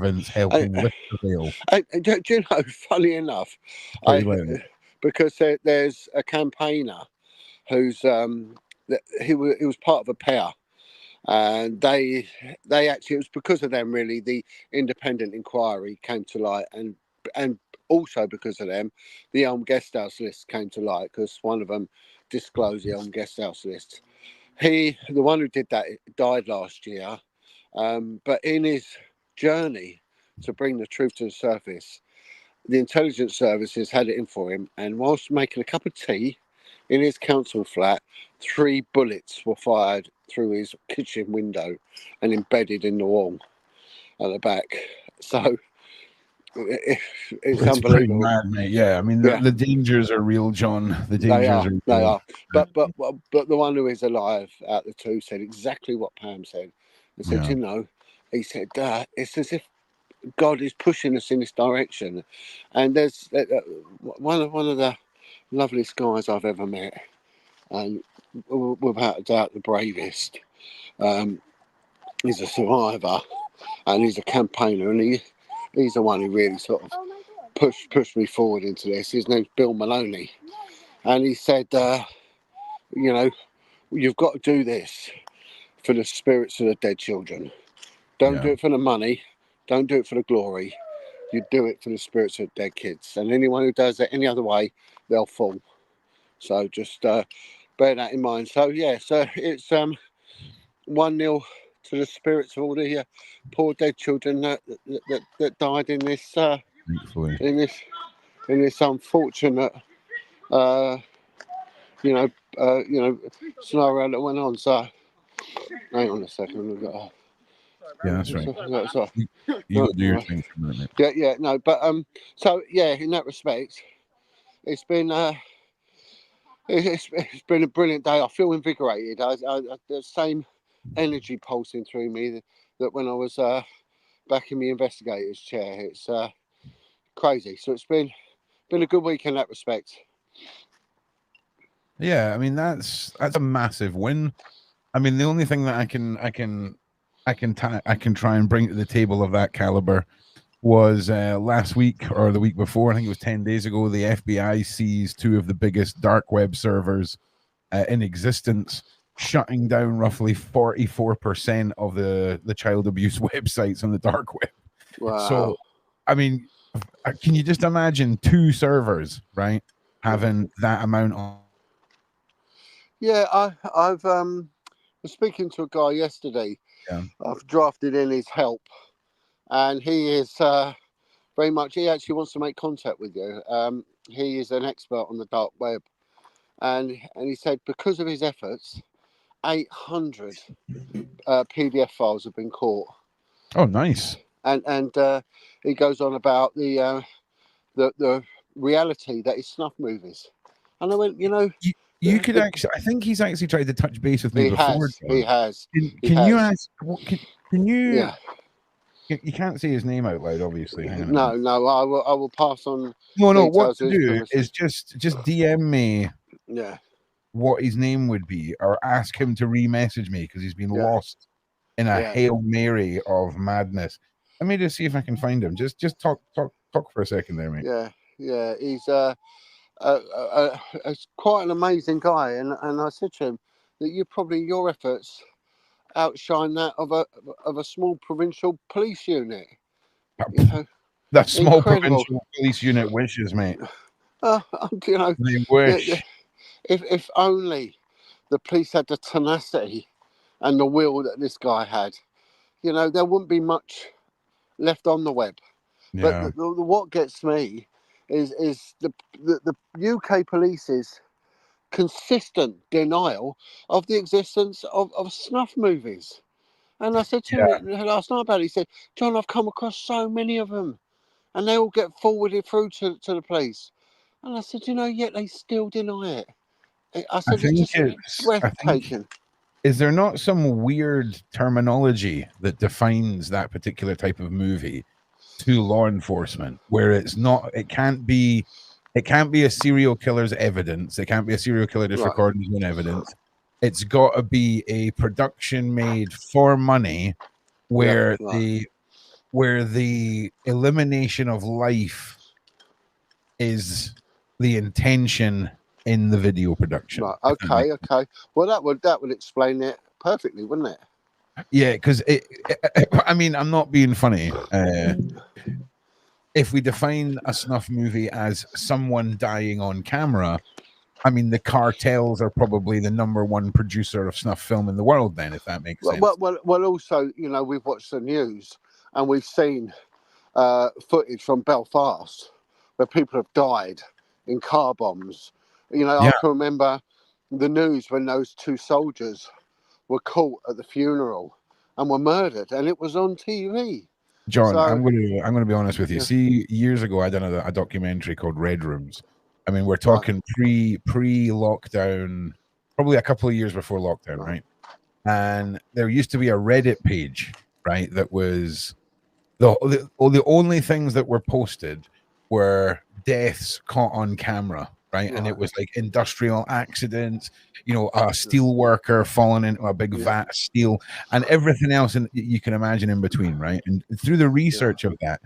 servants helping lift the veil. Do you know, funny enough, because there's a campaigner who's he was part of a pair, and they actually, it was because of them really the independent inquiry came to light, and also because of them the guest house list came to light, because one of them disclosed the guest house list. The one who did that, died last year, but in his journey to bring the truth to the surface, the intelligence services had it in for him, and whilst making a cup of tea in his council flat, 3 bullets were fired through his kitchen window and embedded in the wall at the back. So it's unbelievable. Mad, mate. Yeah, I mean the dangers are real, John. The dangers they are. But the one who is alive out of the two said exactly what Pam said. He said, you know, he said, it's as if God is pushing us in this direction. And there's one of the loveliest guys I've ever met, and without a doubt the bravest. He's a survivor, and he's a campaigner, and he's the one who really sort of pushed me forward into this. His name's Bill Maloney, and he said, you know, you've got to do this for the spirits of the dead children. Don't do it for the money. Don't do it for the glory. You do it for the spirits of dead kids. And anyone who does it any other way, they'll fall. So just bear that in mind. So yeah, so it's 1-0 to the spirits of all the poor dead children that died in this in this unfortunate scenario that went on. So hang on a second, we've got yeah, that's right. So, you got to do your thing for a minute. No, but so yeah, in that respect, it's been it's been a brilliant day. I feel invigorated. The same energy pulsing through me that when I was back in the investigator's chair. It's crazy. So it's been a good week in that respect. Yeah, I mean that's a massive win. I mean, the only thing that I can try and bring to the table of that caliber was last week or the week before. I think it was 10 days ago. The FBI seized 2 of the biggest dark web servers in existence, shutting down roughly 44% of the child abuse websites on the dark web. Wow. So, I mean, can you just imagine 2 servers, right, having that amount of? Yeah, I've was speaking to a guy yesterday. Yeah. I've drafted in his help, and he is very much. He actually wants to make contact with you. He is an expert on the dark web, and he said because of his efforts, 800 PDF files have been caught. Oh, nice. And he goes on about the reality that is snuff movies. And I went, you know, you could actually. I think he's actually tried to touch base with me before. He has. Can you ask? Can you? Yeah. You can't say his name out loud, obviously. No. I will pass on. No. What to do is just DM me. Yeah. What his name would be, or ask him to re-message me because he's been lost in a Hail Mary of madness. Let me just see if I can find him. Just talk for a second there, mate. Yeah. He's quite an amazing guy, and I said to him that your efforts outshine that of a small provincial police unit. You know, that small provincial police unit wishes, mate. You know, they wish. If only the police had the tenacity and the will that this guy had, you know, there wouldn't be much left on the web. Yeah. But what gets me is the UK police's consistent denial of the existence of snuff movies. And I said to him last night about it, he said, John, I've come across so many of them, and they all get forwarded through to the police. And I said, you know, yet they still deny it. I said, it's just breathtaking. Is there not some weird terminology that defines that particular type of movie to law enforcement, where it's not? It can't be a serial killer's evidence. It can't be a serial killer just recording his own evidence. It's got to be a production made for money, where where the elimination of life is the intention in the video production. Right. Okay. Okay. Well, that would explain it perfectly, wouldn't it? Yeah, because I mean, I'm not being funny. If we define a snuff movie as someone dying on camera, I mean, the cartels are probably the number one producer of snuff film in the world. Then, if that makes sense. Well. Also, we've watched the news and we've seen footage from Belfast where people have died in car bombs. I Yeah, can remember the news when those two soldiers were caught at the funeral and were murdered, and it was on TV. John, So I'm gonna be honest with you. yeah, See, years ago, I done a documentary called Red Rooms. I mean, we're right, talking pre lockdown, probably a couple of years before lockdown, right, right? And there used to be a Reddit page, right? That was the only things that were posted were deaths caught on camera, right? And it right. was like industrial accidents, a steel worker falling into a big Yeah, vat of steel, and everything else, and you can imagine in between, right? And through the yeah. research of that,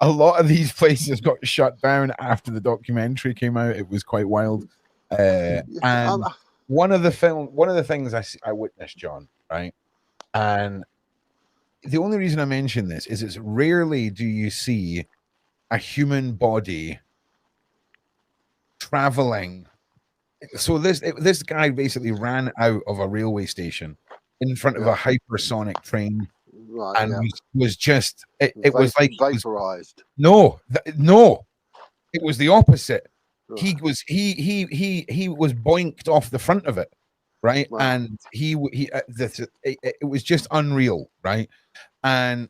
a lot of these places got shut down after the documentary came out. It was quite wild, Yeah, and one of the things I witnessed, John, right? And the only reason I mention this is it's rarely do you see a human body traveling. So this guy basically ran out of a railway station in front of yeah, a hypersonic train right, and yeah. was just it was like he was Vaporized. no, it was the opposite. Right, He was boinked off the front of it, right? right. And it was just unreal, right? And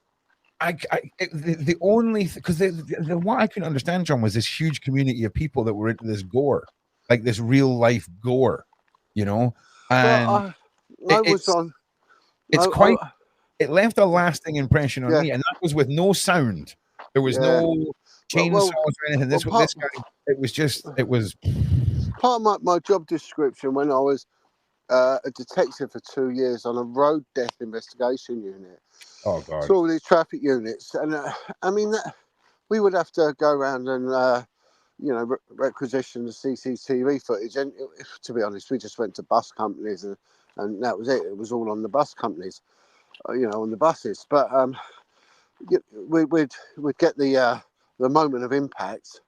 the only because what I couldn't understand, John, was this huge community of people that were into this gore, like this real life gore, you know, Well, and I it, was it's on. it's quite I it left a lasting impression on yeah, me, and that was with no sound. There was yeah. no Well, chainsaws well, or anything. well. This guy, it was. Part of my job description when I was a detective for 2 years on a road death investigation unit. Oh God, So all these traffic units, and I mean, we would have to go around and requisition the CCTV footage. And to be honest, we just went to bus companies, and that was it. It was all on the bus companies, on the buses. But we'd get the moment of impact,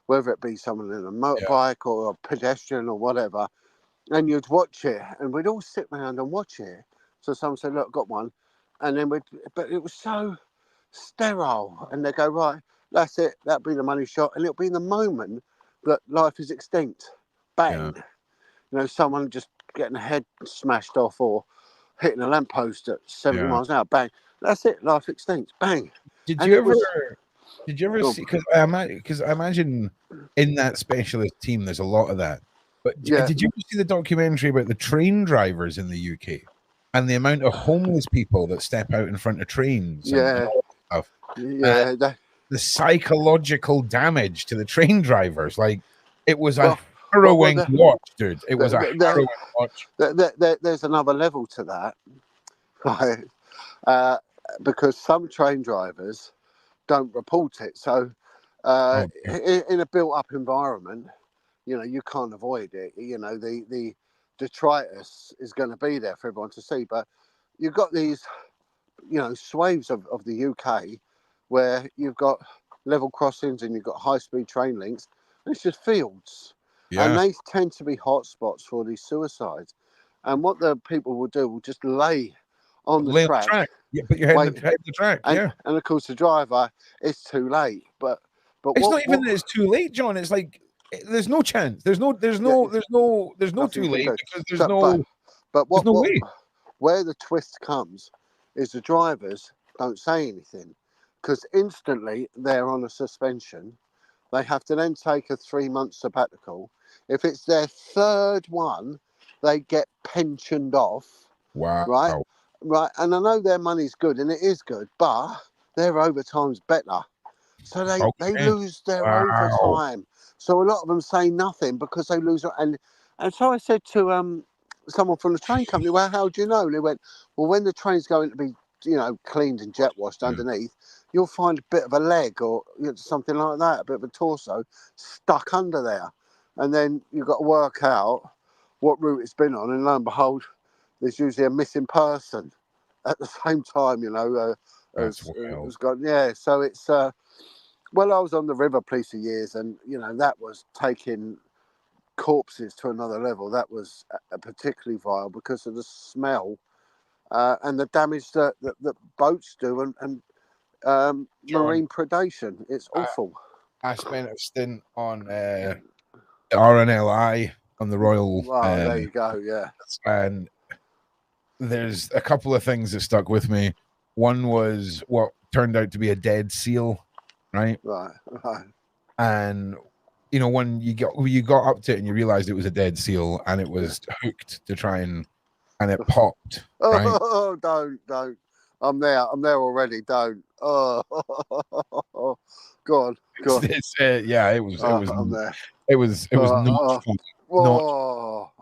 whether it be someone in a yeah, motorbike or a pedestrian or whatever, and you'd watch it, and we'd all sit around and watch it. So someone said, "Look, got one," and then but it was so sterile, and they go, "Right, that's it. That'll be the money shot, and it'll be the moment that life is extinct. yeah, Bang! Someone just getting a head smashed off or hitting a lamppost at 70 yeah. miles an hour. Bang! That's it. Life extinct. Bang!" Did And you it ever? was, Did you ever oh, see? Because I imagine in that specialist team, there's a lot of that. But yeah, did you ever see the documentary about the train drivers in the UK and the amount of homeless people that step out in front of trains and yeah, all that stuff, and yeah. the psychological damage to the train drivers? Like it was a Well, well, harrowing watch, dude. It was a there, harrowing watch. there's another level to that, right? Uh, because some train drivers don't report it. So, Oh, yeah, in a built-up environment, you can't avoid it. The detritus is going to be there for everyone to see. But you've got these, swathes of the UK where you've got level crossings and you've got high-speed train links, and it's just fields, and yeah. they tend to be hotspots for these suicides. And what the people will do will just lay on the Lay on the track, track. Yeah, put your head in wait, the track. and Yeah. of course the driver, it's too late. But It's what not even that it's too late, John. It's like there's no chance. yeah, There's no nothing too you can late do. because So, but there's no what way. where the twist comes is the drivers don't say anything because instantly they're on a suspension. They have to then take a 3 month sabbatical. If it's their third one, they get pensioned off, right? Wow. Right. And I know their money's good, and it is good, but their overtime's better. So they Okay. lose their Wow. overtime. So a lot of them say nothing because they lose it. And so I said to someone from the train company, "Well, how do you know?" And they went, "Well, when the train's going to be cleaned and jet washed underneath, you'll find a bit of a leg or something like that, a bit of a torso stuck under there. And then you've got to work out what route it's been on. And lo and behold, there's usually a missing person at the same time, That's has wild. gone. Yeah, so it's, I was on the river police for years, and, that was taking corpses to another level. That was particularly vile because of the smell and the damage that boats do, and John, marine predation. It's awful. I spent a stint on RNLI on the Royal, Well, there you go. Yeah, and there's a couple of things that stuck with me. One was what turned out to be a dead seal, right? right. And when you got up to it and you realized it was a dead seal and it was hooked to try and it popped, right? Oh, don't. I'm there already. Don't. Oh, go on. Yeah, it was I'm there. not fun,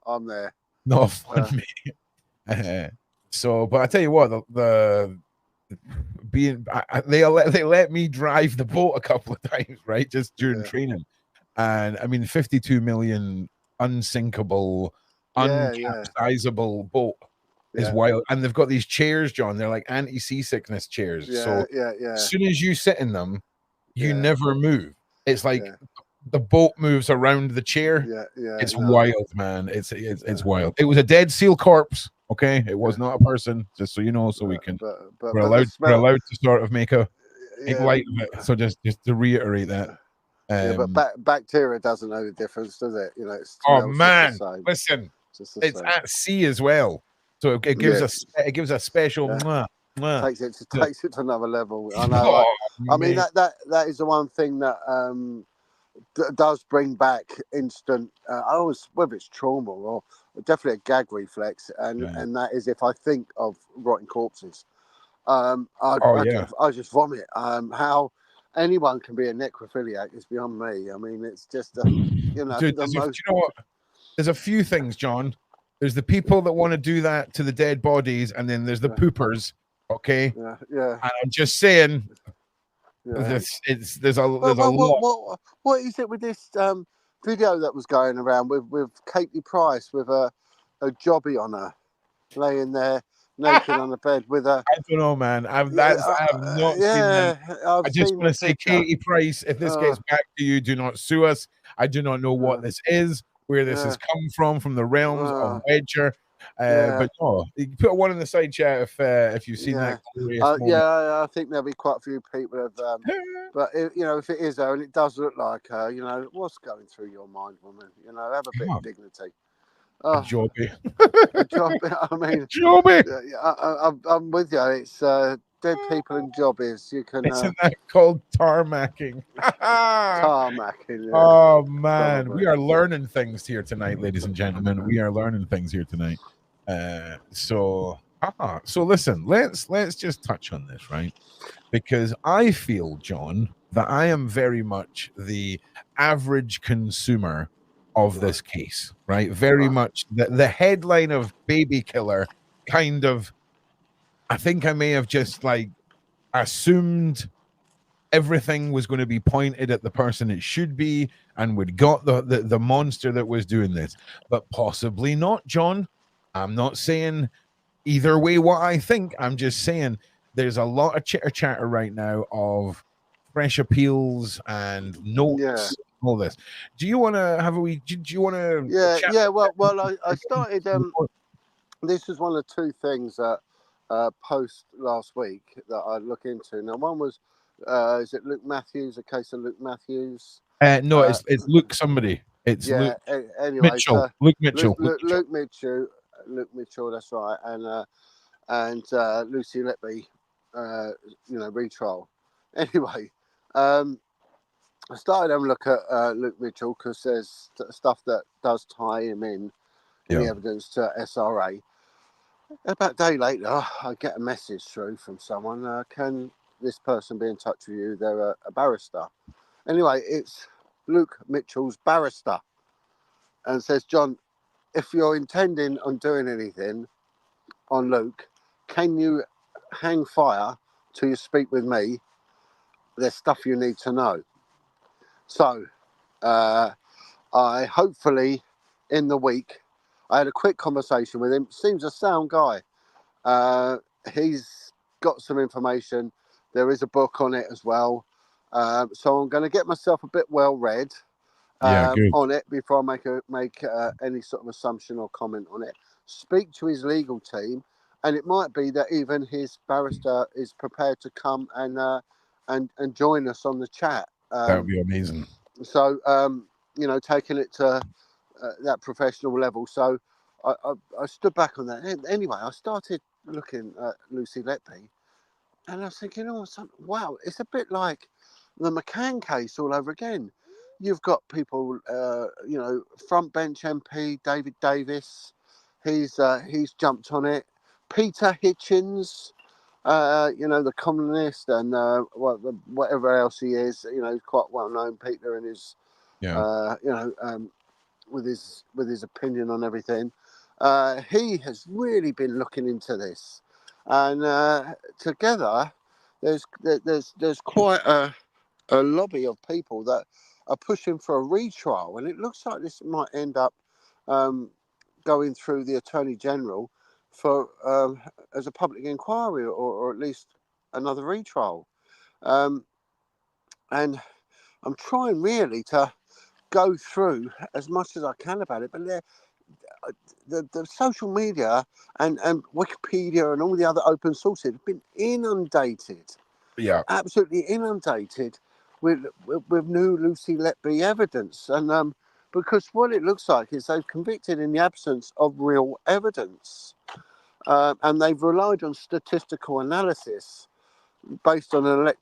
I'm there. not fun, mate. So, but I tell you what, they let me drive the boat a couple of times, right, just during training, and I mean, 52 million unsinkable, uncapsizable boat is wild, and they've got these chairs, John. They're like anti-seasickness chairs. So as soon as you sit in them, you never move. It's like the boat moves around the chair. It's wild, man. It's wild. It was a dead seal corpse. Okay, it was not a person. Just so you know, so we can we're allowed to sort of make light of it. So just to reiterate that. But bacteria doesn't know the difference, does it? It's man, just the same. listen, it's at sea as well, so it gives a special. Takes it to another level. I know. I mean that is the one thing that does bring back instant. Whether it's trauma or definitely a gag reflex, and that is if I think of rotting corpses. I just vomit. How anyone can be a necrophiliac is beyond me. I mean, it's just Dude, you know what? There's a few things, John. There's the people that want to do that to the dead bodies, and then there's the poopers. Okay. Yeah. And I'm just saying, there's a lot. What is it with this video that was going around with Katie Price with a jobby on her, laying there naked on the bed with a. I don't know, man. I have not seen that. I just want to say, Katie Price, if this gets back to you, do not sue us. I do not know what this is, where this has come from the realms of Wedger. But no, you can put one in the side chat if you've seen that glorious moment. I think there'll be quite a few people have. But if it is her and it does look like her, what's going through your mind, woman? Have a bit of dignity. A jobby. A jobby. I mean, jobby. I'm with you. It's dead people and jobbies. You can. Isn't that called tarmacking? Tarmacking. Yeah. Oh man, probably. We are learning things here tonight, ladies and gentlemen. We are learning things here tonight. So listen, let's just touch on this, right? Because I feel, John, that I am very much the average consumer of this case, right? Very much the headline of baby killer kind of, I think I may have just like assumed everything was going to be pointed at the person it should be, and we'd got the monster that was doing this, but possibly not, John. I'm not saying either way what I think. I'm just saying there's a lot of chitter chatter right now of fresh appeals and notes. All this. Do you want to have a wee? Do you want to? Well, I started. This was one of the two things that post last week that I look into. Now, one was, is it Luke Matthews? A case of Luke Matthews? No, it's Luke somebody. It's Luke. Anyway, Mitchell. Luke Mitchell. Luke Mitchell. That's right, and Lucy Letby. Retrial. Anyway. I started having a look at Luke Mitchell because there's stuff that does tie him in the evidence to SRA. About a day later, I get a message through from someone. Can this person be in touch with you? They're a barrister. Anyway, it's Luke Mitchell's barrister, and says, John, if you're intending on doing anything on Luke, can you hang fire till you speak with me. There's stuff you need to know. So I hopefully in the week, I had a quick conversation with him. Seems a sound guy. Uh, he's got some information. There is a book on it as well. So I'm going to get myself a bit well read Yeah, good. on it before I make any sort of assumption or comment on it. Speak to his legal team, and it might be that even his barrister is prepared to come and join us on the chat. That would be amazing. So taking it to that professional level. So I stood back on that. Anyway, I started looking at Lucy Letby, and I was thinking, wow, it's a bit like the McCann case all over again. You've got people, front bench MP David Davis. He's jumped on it. Peter Hitchens, the columnist and whatever else he is. He's quite well known, Peter, and his, Yeah. with his opinion on everything. He has really been looking into this, and together there's quite a lobby of people that are pushing for a retrial, and it looks like this might end up going through the Attorney General for as a public inquiry or at least another retrial. Um, and I'm trying really to go through as much as I can about it, but the social media and Wikipedia and all the other open sources have been inundated, Yeah. absolutely inundated with new Lucy Letby evidence. And because what it looks like is they've convicted in the absence of real evidence. And they've relied on statistical analysis based on an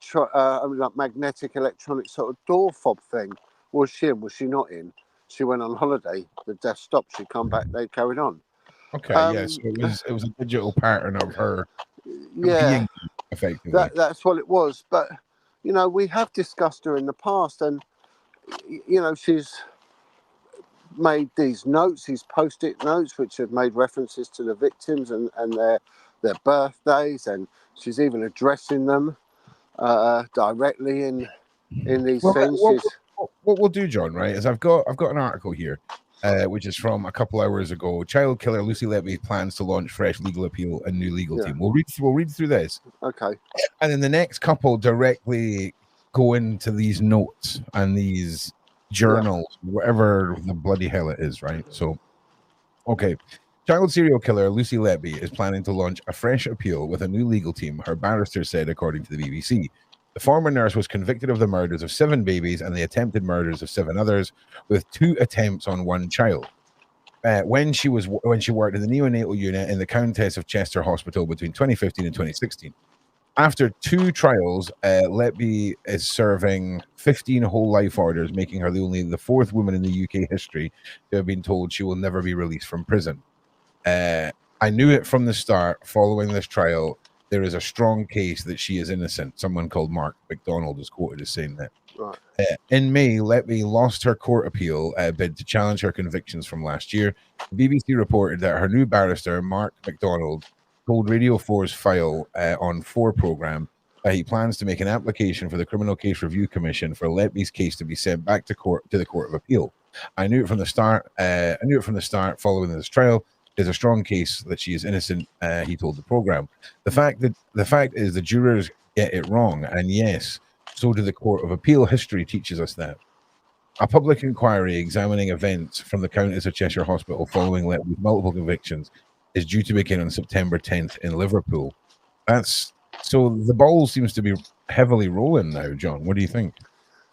magnetic electronic sort of door fob thing. Was she in? Was she not in? She went on holiday. The death stopped. She come back. They carried on. Okay. Yes. It was a digital pattern of her Yeah, being effectively. that's what it was. But we have discussed her in the past, and she's made these notes, these post-it notes, which have made references to the victims and their birthdays, and she's even addressing them directly in these Well, things. what we'll do, John, right, is I've got an article here, which is from a couple hours ago. Child killer Lucy Letby plans to launch fresh legal appeal and new legal Yeah. team. We'll read through this, Okay. and then the next couple directly go into these notes and these Yeah. journals, whatever the bloody hell it is, right? So, okay. Child serial killer Lucy Letby is planning to launch a fresh appeal with a new legal team, her barrister said, according to the BBC. The former nurse was convicted of the murders of 7 babies and the attempted murders of 7 others, with 2 attempts on 1 child. When she worked in the neonatal unit in the Countess of Chester Hospital between 2015 and 2016. After 2 trials, Letby is serving 15 whole life orders, making her the 4th woman in the UK history to have been told she will never be released from prison. I knew it from the start. Following this trial, there is a strong case that she is innocent. Someone called Mark McDonald is quoted as saying that. Right. In May, Letby lost her court appeal bid to challenge her convictions from last year. The BBC reported that her new barrister, Mark McDonald, told Radio 4's File on 4 programme that he plans to make an application for the Criminal Case Review Commission for Letby's case to be sent back to the Court of Appeal. I knew it from the start. Following this trial, there's a strong case that she is innocent. He told the programme. The fact is the jurors get it wrong, and yes, so do the Court of Appeal. History teaches us that. A public inquiry examining events from the Countess of Cheshire Hospital following Letby's multiple convictions is due to begin on September 10th in Liverpool. So the ball seems to be heavily rolling now, John. What do you think?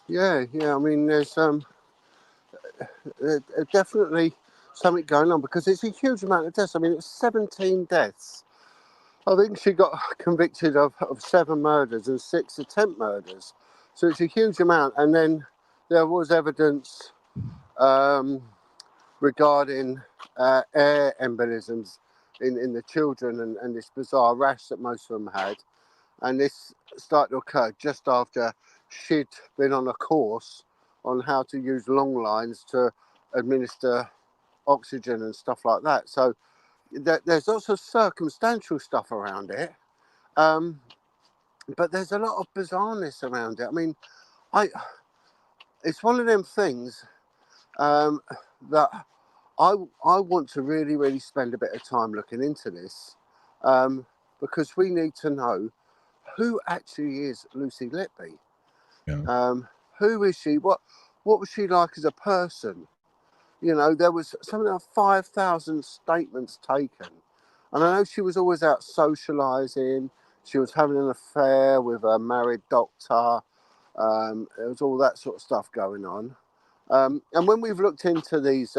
Yeah. I mean, there's definitely something going on because it's a huge amount of deaths. I mean, it's 17 deaths. I think she got convicted of 7 murders and 6 attempt murders. So it's a huge amount. And then there was evidence regarding air embolisms in the children and this bizarre rash that most of them had. And this started to occur just after she'd been on a course on how to use long lines to administer oxygen and stuff like that. So there's lots of circumstantial stuff around it. Um, but there's a lot of bizarreness around it. I mean, I it's one of them things um, that I want to really, really spend a bit of time looking into this, um, because we need to know who actually is Lucy Letby. Yeah. Um, who is she? What was she like as a person? You know, there was something like 5,000 statements taken. And I know she was always out socialising. She was having an affair with a married doctor. There was all that sort of stuff going on. And when we've looked into these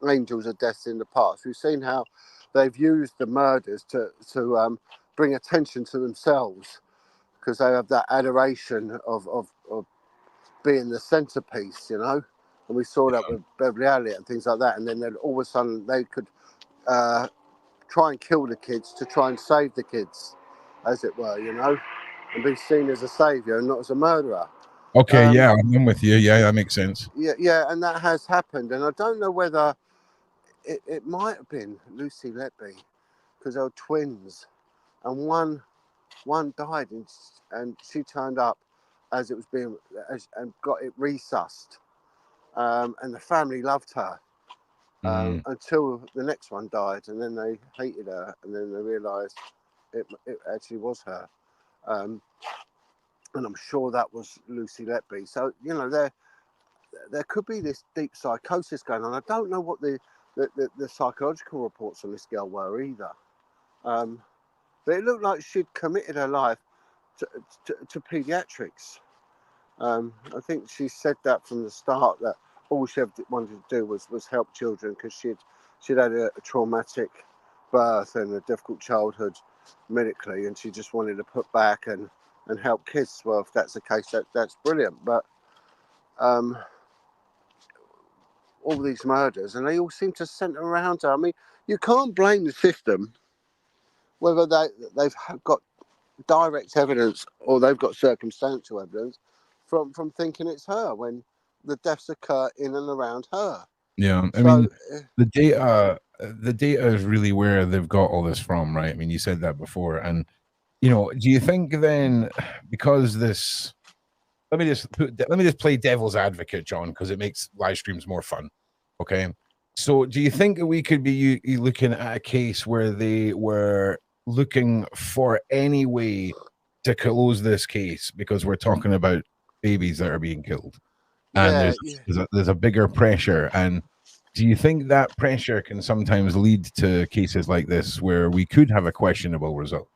angels of death in the past, we've seen how they've used the murders to bring attention to themselves, because they have that adoration of being the centerpiece, you know. And we saw that with Beverly Elliott and things like that. And then all of a sudden they could uh, try and kill the kids to try and save the kids, as it were, you know, and be seen as a saviour and not as a murderer. Okay, Um, yeah, I'm with you. Yeah, that makes sense. yeah, and that has happened. And I don't know whether it might have been Lucy Letby, because they were twins, and one died, and she turned up as it was being and got it resussed, and the family loved her Mm, until the next one died, and then they hated her, and then they realised it actually was her, um, and I'm sure that was Lucy Letby. So you know there could be this deep psychosis going on. I don't know what the psychological reports on this girl were either. Um, but it looked like she'd committed her life to paediatrics. I think she said that from the start, that all she wanted to do was help children, because she'd had a traumatic birth and a difficult childhood medically, and she just wanted to put back and help kids. Well, if that's the case, that's brilliant. But um, all these murders, and they all seem to centre around her. I mean, you can't blame the system, whether they've got direct evidence or they've got circumstantial evidence, from thinking it's her when the deaths occur in and around her. yeah, I So mean, the data is really where they've got all this from, right? I mean, you said that before, and do you think then, because this? Let me just play devil's advocate, John, because it makes live streams more fun. Okay, so do you think that we could be looking at a case where they were looking for any way to close this case, because we're talking about babies that are being killed, and yeah, yeah, there's a bigger pressure? And do you think that pressure can sometimes lead to cases like this where we could have a questionable result?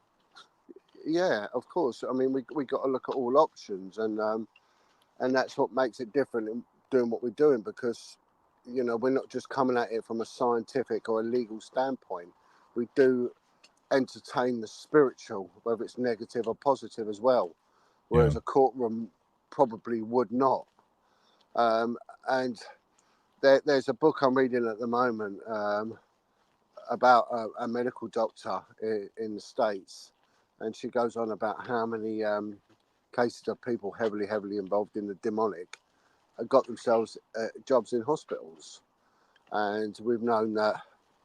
yeah, of course. I mean, we got to look at all options, and that's what makes it different in doing what we're doing, because we're not just coming at it from a scientific or a legal standpoint. We do entertain the spiritual, whether it's negative or positive as well, Yeah, whereas a courtroom probably would not. And there's a book I'm reading at the moment, about a medical doctor in the States, and she goes on about how many cases of people heavily involved in the demonic got themselves jobs in hospitals. And we've known that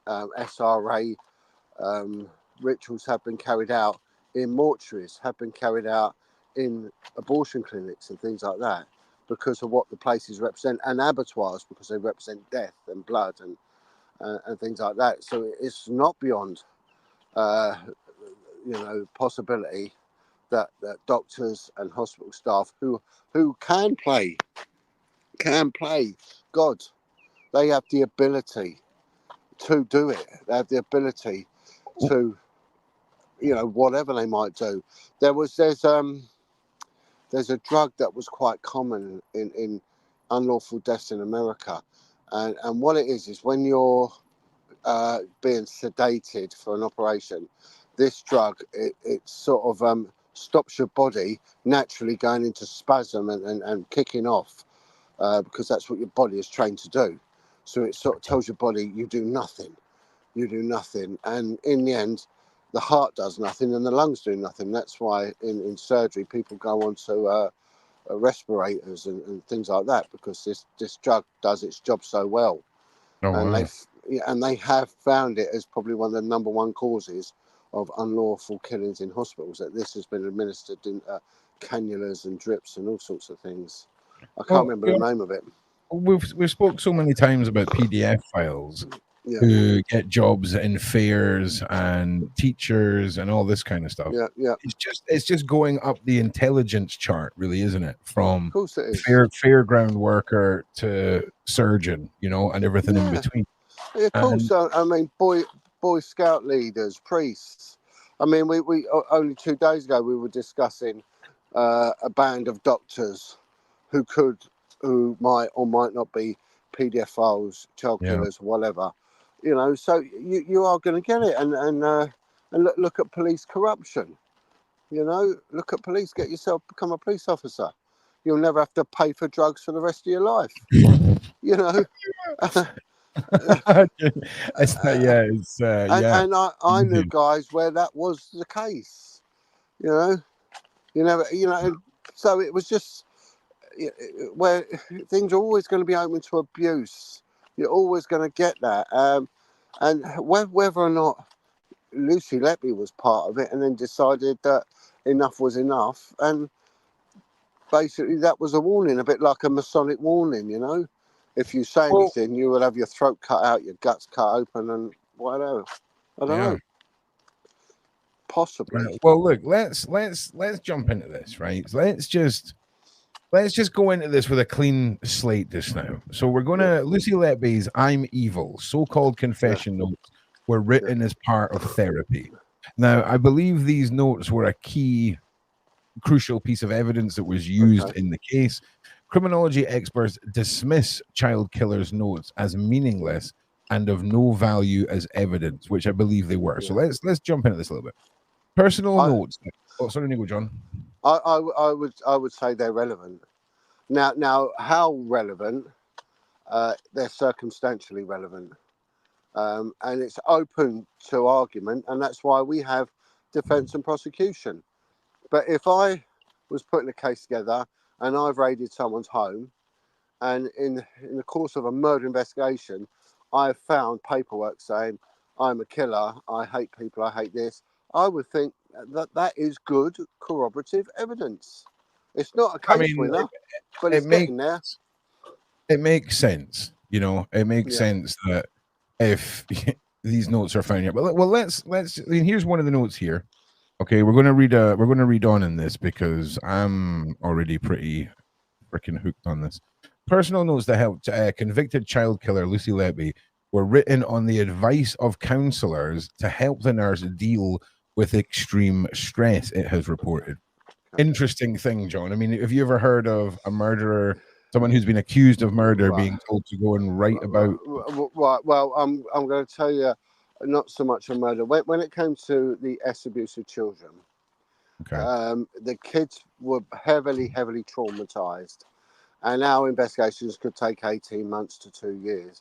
SRA rituals have been carried out in mortuaries, have been carried out in abortion clinics and things like that, because of what the places represent, and abattoirs, because they represent death and blood and things like that. So it's not beyond uh, possibility that doctors and hospital staff who can play God, they have the ability to do it. They have the ability to, whatever they might do. There's a drug that was quite common in unlawful deaths in America, and what it is when you're being sedated for an operation, this drug it sort of stops your body naturally going into spasm and kicking off, because that's what your body is trained to do. So it sort of tells your body you do nothing, and in the end the heart does nothing and the lungs do nothing. That's why in surgery people go on to respirators and things like that, because this drug does its job so well. oh And wow, they have found it as probably one of the number one causes of unlawful killings in hospitals, that this has been administered in cannulas and drips and all sorts of things. I can't Well, remember the name of it. we've spoke so many times about PDF files Yeah, who get jobs in fairs and teachers and all this kind of stuff. yeah. It's just going up the intelligence chart, really, isn't it? Of From course it is. fairground worker to surgeon, you know, and everything in between. Yeah, of course. And I mean, Boy Scout leaders, priests. I mean, we only 2 days ago we were discussing a band of doctors who might or might not be paedophiles, child yeah. killers, whatever. You know, so you are going to get it, and look at police corruption. You know, look at police. Get yourself, become a police officer. You'll never have to pay for drugs for the rest of your life. You know. It's not, yeah, it's yeah. And I knew guys where that was the case. You know, and so it was just where things are always going to be open to abuse. You're always going to get that, and whether or not Lucy Letby was part of it, and then decided that enough was enough, and basically that was a warning, a bit like a Masonic warning, you know. If you say Well, anything, you will have your throat cut out, your guts cut open, and whatever. I don't know. Possibly. well, look, let's jump into this, right? Let's just go into this with a clean slate just now. So we're gonna Lucy Letby's "I'm Evil" so-called confession notes were written as part of therapy. Now, I believe these notes were a key, crucial piece of evidence that was used in the case. Criminology experts dismiss child killers' notes as meaningless and of no value as evidence, which I believe they were. So let's jump into this a little bit. Personal notes. Oh, sorry, Nico John. I would say they're relevant. Now, how relevant? They're circumstantially relevant, and it's open to argument, and that's why we have defence and prosecution. But if I was putting a case together and I've raided someone's home, and in the course of a murder investigation, I've found paperwork saying I'm a killer, I hate people, I hate this, I would think that is good corroborative evidence. It's not a case winner, but it's getting there. It makes sense, you know. It makes sense that if these notes are found here. But well, let's. I mean, here's one of the notes here. Okay, we're gonna read on in this because I'm already pretty freaking hooked on this. Personal notes that helped convicted child killer Lucy Letby were written on the advice of counselors to help the nurse deal with extreme stress, it has reported. Interesting thing, John. I mean, have you ever heard of a murderer, someone who's been accused of murder, being told to go and write about? Right. Well, I'm going to tell you, not so much a murder. When it came to the abuse of children, the kids were heavily traumatized, and our investigations could take 18 months to 2 years.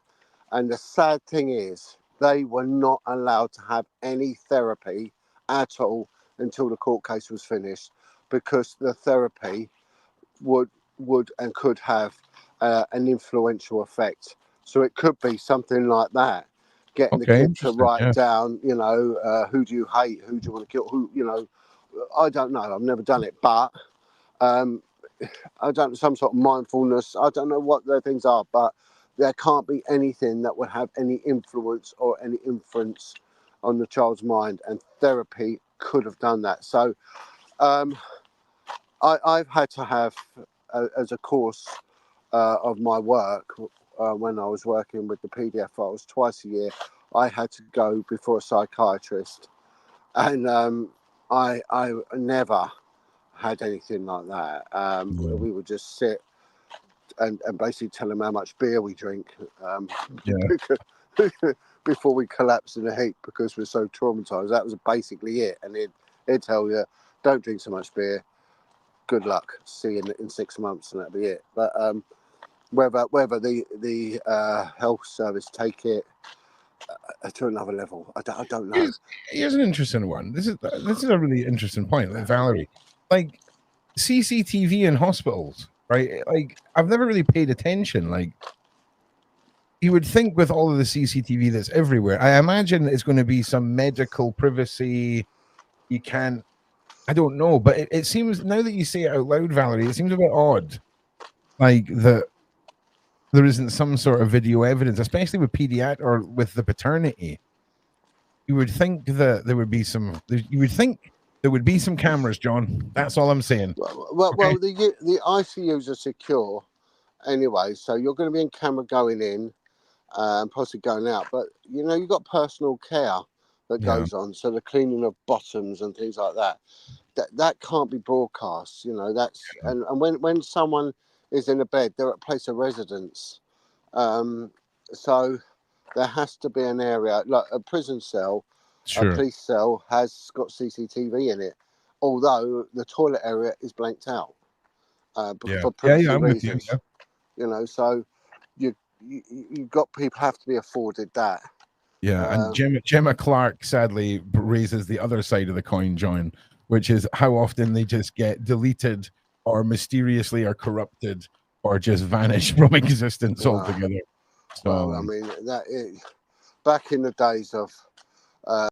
And the sad thing is, they were not allowed to have any therapy at all until the court case was finished, because the therapy would and could have an influential effect. So it could be something like that, getting the kid to write down, you know, who do you hate, who do you want to kill, who, you know, I don't know, I've never done it, but I don't know, some sort of mindfulness, I don't know what the things are, but there can't be anything that would have any influence or any inference on the child's mind, and therapy could have done that. So I've had to have, as a course of my work, when I was working with the PDF files twice a year, I had to go before a psychiatrist, and I never had anything like that. We would just sit and basically tell them how much beer we drink before we collapse in a heap because we're so traumatized. That was basically it, and he'd tell you, don't drink so much beer, good luck, see you in 6 months, and that'll be it. But whether the health service take it to another level, I don't know. Here's an interesting one. This is a really interesting point, like Valerie. Like CCTV in hospitals, right? Like I've never really paid attention. Like you would think with all of the CCTV that's everywhere, I imagine it's going to be some medical privacy. You can't, I don't know, but it seems, now that you say it out loud, Valerie, it seems a bit odd. Like that there isn't some sort of video evidence, especially with pediatric or with the paternity. You would think that there would be some, you would think there would be some cameras, John. That's all I'm saying. Well, the ICUs are secure anyway, so you're going to be in camera going in and possibly going out. But you've got personal care that goes on, so the cleaning of bottoms and things like that. That can't be broadcast. That's and when someone is in a bed, they're at a place of residence. So there has to be an area like a prison cell, a police cell has got CCTV in it, although the toilet area is blanked out for privacy reasons. So you got people have to be afforded that. Yeah, and Gemma Clark sadly raises the other side of the coin, John, which is how often they just get deleted or mysteriously are corrupted or just vanish from existence altogether. So, I mean, back in the days of